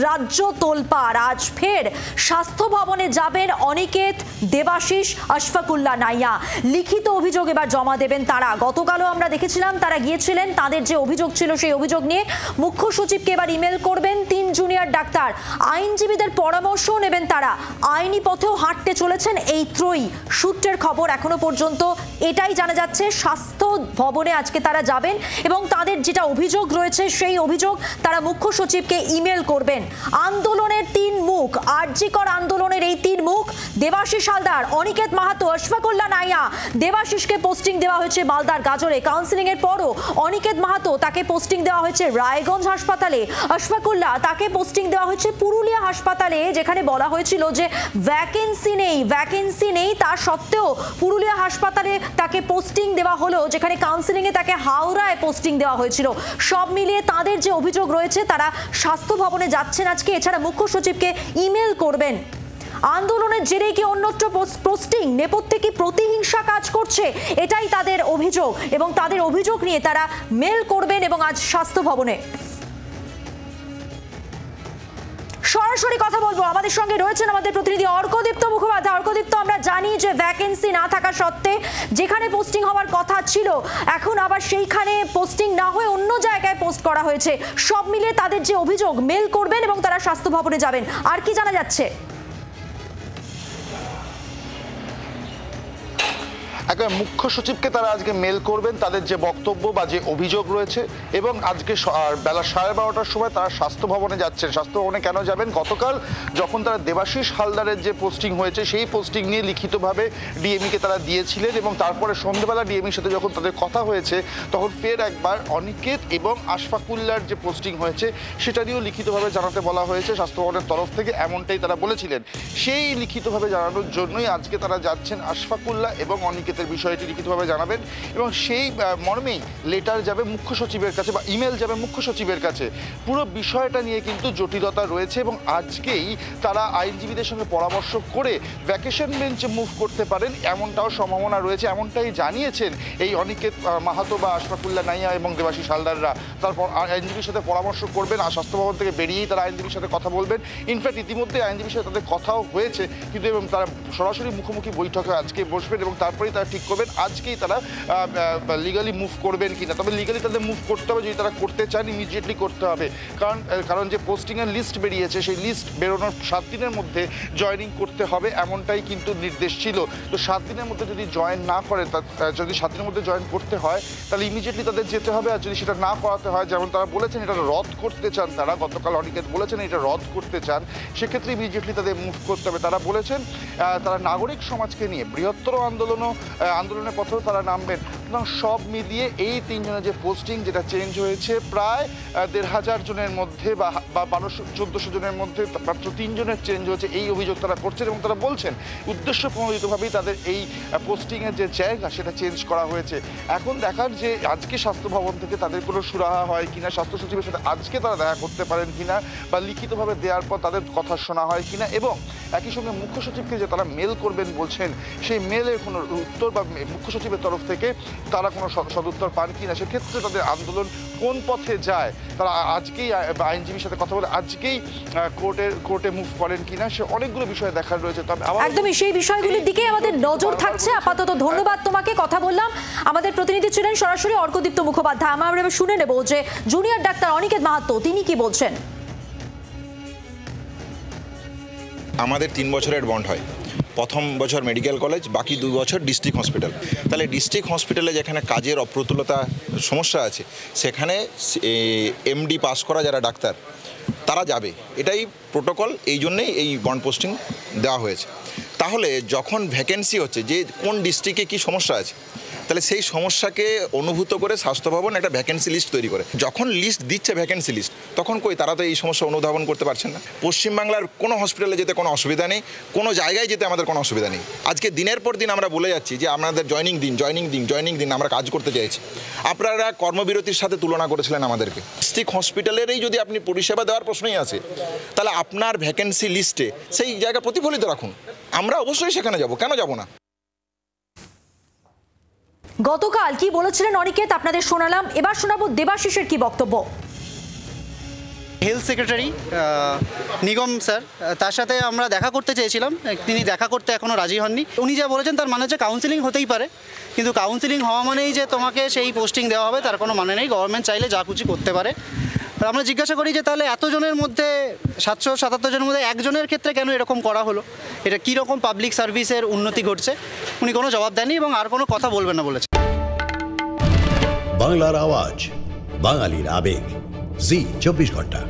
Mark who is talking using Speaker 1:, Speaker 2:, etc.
Speaker 1: রাজ্য তোলপাড়। আজ ফের স্বাস্থ্য ভবনে যাবেন অনিকেত, দেবাশিস, আশফাকুল্লাহ নাইয়া। লিখিত অভিযোগ এবার জমা দেবেন তারা। গতকালও আমরা দেখেছিলাম তারা গিয়েছিলেন, তাদের যে অভিযোগ ছিল সেই অভিযোগ নিয়ে মুখ্য সচিবকে এবার ইমেল করবেন 3 জুনিয়র ডাক্তার। আইনজীবীদের পরামর্শও নেবেন তারা। আইনি পথেও হাঁটতে চলেছেন এই ত্রয়ী। সূত্রের খবর এখনো পর্যন্ত এটাই জানা যাচ্ছে, স্বাস্থ্য ভবনে আজকে তারা যাবেন এবং তাদের যেটা অভিযোগ রয়েছে সেই অভিযোগ তারা মুখ্য সচিবকে ইমেল করবেন। আন্দোলনের 3 মুখ, আরজি কর আন্দোলনের এই 3 মুখ, দেবাশিস হালদার, অনিকেত মাহাতো, আশফাকুল্লাহ নাইয়া। দেবাশিসকে পোস্টিং দেওয়া হয়েছে মালদার গাজরে। কাউন্সিলিং এর পরও অনিকেত মাহাতো তাকে পোস্টিং দেওয়া হয়েছে রায়গঞ্জ হাসপাতালে। আশফাকুল্লাহ তাকে পোস্টিং দেওয়া হয়েছে পুরুলিয়া হাসপাতালে, যেখানে বলা হয়েছিল যে ভ্যাকেন্সি নেই। তা সত্ত্বেও পুরুলিয়া হাসপাতালে তাকে পোস্টিং দেওয়া হলো, যেখানে কাউন্সিলিং এ তাকে হাওড়ায় পোস্টিং দেওয়া হয়েছিল। সব মিলিয়ে তাদের যে অভিযোগ রয়েছে, তারা স্বাস্থ্য ভবনে যাচ্ছেন আজকে। এছাড়া মুখ্য সচিবকে ইমেল করবেন। আন্দোলনের জেরে কি অন্যত্র পোস্টিং, নেপথ্যে কি প্রতিহিংসা কাজ করছে, এটাই তাদের অভিযোগ এবং তাদের অভিযোগ নিয়ে তারা মেল করবেন এবং আজ স্বাস্থ্য ভবনে। সরাসরি কথা বলবো, আমাদের সঙ্গে রয়েছেন আমাদের প্রতিনিধি অর্কদীপ্ত মুখোপাধ্যায়। অর্কদীপ্ত, আমরা জানি যে ভ্যাকেন্সি না থাকা সত্ত্বে যেখানে পোস্টিং হওয়ার কথা ছিল এখন আবার সেইখানে পোস্টিং না হয়ে অন্য জায়গায় পোস্ট করা হয়েছে। সব মিলিয়ে তাদের যে অভিযোগ, মেল করবেন এবং তারা স্বাস্থ্য ভবনে যাবেন। আর কি জানা যাচ্ছে?
Speaker 2: একবার মুখ্য সচিবকে তারা আজকে মেল করবেন তাদের যে বক্তব্য বা যে অভিযোগ রয়েছে, এবং আজকে বেলা 12:30টার সময় তারা স্বাস্থ্য ভবনে যাচ্ছেন। স্বাস্থ্য ভবনে কেন যাবেন? গতকাল যখন তারা দেবাশিস হালদারের যে পোস্টিং হয়েছে সেই পোস্টিং নিয়ে লিখিতভাবে ডিএমইকে তারা দিয়েছিলেন, এবং তারপরে সন্ধ্যেবেলা ডিএমইর সাথে যখন তাদের কথা হয়েছে তখন ফের একবার অনিকেত এবং আশফাকুল্লার যে পোস্টিং হয়েছে সেটা নিয়েও লিখিতভাবে জানাতে বলা হয়েছে স্বাস্থ্য ভবনের তরফ থেকে, এমনটাই তারা বলেছিলেন। সেই লিখিতভাবে জানানোর জন্যই আজকে তারা যাচ্ছেন। আশফাকুল্লাহ এবং অনিকেত বিষয়টি লিখিতভাবে জানাবেন এবং সেই মর্মেই লেটার যাবে মুখ্য সচিবের কাছে বা ইমেল যাবে মুখ্য সচিবের কাছে। পুরো বিষয়টা নিয়ে কিন্তু জটিলতা রয়েছে এবং আজকেই তারা আইনজীবীদের সঙ্গে পরামর্শ করে ভ্যাকেশন বেঞ্চে মুভ করতে পারেন এমনটাও সম্ভাবনা রয়েছে, এমনটাই জানিয়েছেন এই অনিকেত মাহাতো বা আশফাকুল্লাহ নাইয়া এবং দেবাশিস হালদাররা। তারপর আইনজীবীর সাথে পরামর্শ করবেন, আর স্বাস্থ্য ভবন থেকে বেরিয়েই তারা আইনজীবীর সাথে কথা বলবেন। ইনফ্যাক্ট ইতিমধ্যে আইনজীবীর সাথে তাদের কথাও হয়েছে, কিন্তু এবং তারা সরাসরি মুখোমুখি বৈঠকে আজকে বসবেন এবং তারপরেই তারা ঠিক করবেন আজকেই তারা লিগালি মুভ করবেন কিনা। তবে লিগালি তাদের মুভ করতে হবে, যদি তারা করতে চান ইমিডিয়েটলি করতে হবে, কারণ যে পোস্টিংয়ের লিস্ট বেরিয়েছে সেই লিস্ট বেরোনোর 7 দিনের মধ্যে জয়েনিং করতে হবে, এমনটাই কিন্তু নির্দেশ ছিল। তো 7 দিনের মধ্যে যদি জয়েন না করে, যদি 7 দিনের মধ্যে জয়েন করতে হয় তাহলে ইমিডিয়েটলি তাদের যেতে হবে। আর যদি সেটা না করাতে হয়, যেমন তারা বলেছেন এটা রদ করতে চান, তারা গতকাল অনিকেত বলেছেন এটা রদ করতে চান, সেক্ষেত্রে ইমিডিয়েটলি তাদের মুভ করতে হবে। তারা বলেছেন তারা নাগরিক সমাজকে নিয়ে বৃহত্তর আন্দোলনের পথেও তারা নামবেন। সুতরাং সব মিলিয়ে এই 3 জনের যে পোস্টিং যেটা চেঞ্জ হয়েছে, প্রায় 1500 জনের মধ্যে বা 1200-1400 জনের মধ্যে মাত্র 3 জনের চেঞ্জ হয়েছে, এই অভিযোগ তারা করছেন এবং তারা বলছেন উদ্দেশ্য প্রণোদিতভাবেই তাদের এই পোস্টিংয়ের যে জায়গা সেটা চেঞ্জ করা হয়েছে। এখন দেখার যে আজকে স্বাস্থ্য ভবন থেকে তাদের কোনো সুরাহা হয় কিনা, স্বাস্থ্য সচিবের সাথে আজকে তারা দেখা করতে পারেন কিনা বা লিখিতভাবে দেওয়ার পর তাদের কথা শোনা হয় কিনা, এবং একই সঙ্গে মুখ্য সচিবকে যে তারা মেল করবেন বলছেন সেই মেলের কোনো উত্তর বা মুখ্য সচিবের তরফ থেকে তারা কোনো সদুত্তর পান কিনা, সেক্ষেত্রে তাদের আন্দোলন কোন পথে যায় তারা আজকেই আইনজীবীর সাথে কথা বলে আজকেই কোর্টে মুভ করেন কিনা, সে অনেকগুলো বিষয় দেখার রয়েছে। তবে
Speaker 1: একদমই সেই বিষয়গুলির দিকে আমাদের নজর থাকছে। আপাতত ধন্যবাদ তোমাকে। কথা বললাম, আমাদের প্রতিনিধি ছিলেন সরাসরি অর্কদীপ্ত মুখোপাধ্যায়। আমরা এবার শুনে নেব যে জুনিয়র ডাক্তার অনিকেত মাহাতো তিনি কি বলছেন।
Speaker 3: আমাদের 3 বছরের বন্ড হয়, প্রথম বছর মেডিকেল কলেজ, বাকি 2 বছর ডিস্ট্রিক্ট হসপিটাল। তাহলে ডিস্ট্রিক্ট হসপিটালে যেখানে কাজের অপ্রতুলতা সমস্যা আছে সেখানে এমডি পাস করা যারা ডাক্তার তারা যাবে, এটাই প্রোটোকল, এই জন্যেই এই বন্ড পোস্টিং দেওয়া হয়েছে। তাহলে যখন ভ্যাকেন্সি হচ্ছে যে কোন ডিস্ট্রিক্টে কী সমস্যা আছে, তাহলে সেই সমস্যাকে অনুভূত করে স্বাস্থ্য ভবন একটা ভ্যাকেন্সি লিস্ট তৈরি করে। যখন লিস্ট দিচ্ছে ভ্যাকেন্সি লিস্ট, তখন তারা তো এই সমস্যা অনুধাবন করতে পারছেন না। পশ্চিমবাংলার কোনো হসপিটালে যেতে কোনো অসুবিধা নেই, কোনো জায়গায় যেতে আমাদের কোনো অসুবিধা নেই। আজকে দিনের পর দিন আমরা বলে যাচ্ছি যে আমাদের জয়েনিং দিন, আমরা কাজ করতে চাইছি। আপনারা কর্মবিরতির সাথে তুলনা করেছিলেন আমাদেরকে। ডিস্ট্রিক্ট হসপিটালেরই যদি আপনি পরিষেবা দেওয়ার প্রশ্নই আছে, তাহলে আপনার ভ্যাকেন্সি লিস্টে সেই জায়গা প্রতিফলিত রাখুন। আমরা অবশ্যই সেখানে যাব, কেন যাব না।
Speaker 1: গতকাল কি বলেছিলেন অনিকেত আপনাদের শোনালাম, এবার শোনাবো দেবাশিসের কি বক্তব্য।
Speaker 4: হেলথ সেক্রেটারি নিগম স্যার, তার সাথে আমরা দেখা করতে চেয়েছিলাম, তিনি দেখা করতে এখনও রাজি হননি। উনি যা বলেছেন তার মানে হচ্ছে কাউন্সিলিং হতেই পারে, কিন্তু কাউন্সিলিং হওয়া মানেই যে তোমাকে সেই পোস্টিং দেওয়া হবে তার কোনো মানে নেই। গভর্নমেন্ট চাইলে যা খুশি করতে পারে। আমরা জিজ্ঞাসা করি যে তাহলে এতজনের মধ্যে 777 জনের মধ্যে একজনের ক্ষেত্রে কেন এরকম করা হলো, এটা কী রকম পাবলিক সার্ভিসের উন্নতি ঘটছে? উনি কোনো জবাব দেননি এবং আর কোনো কথা বলবেন না বলেছে।
Speaker 5: বাংলার আওয়াজ, বাঙালির আবেগ, জি 24 ঘন্টা।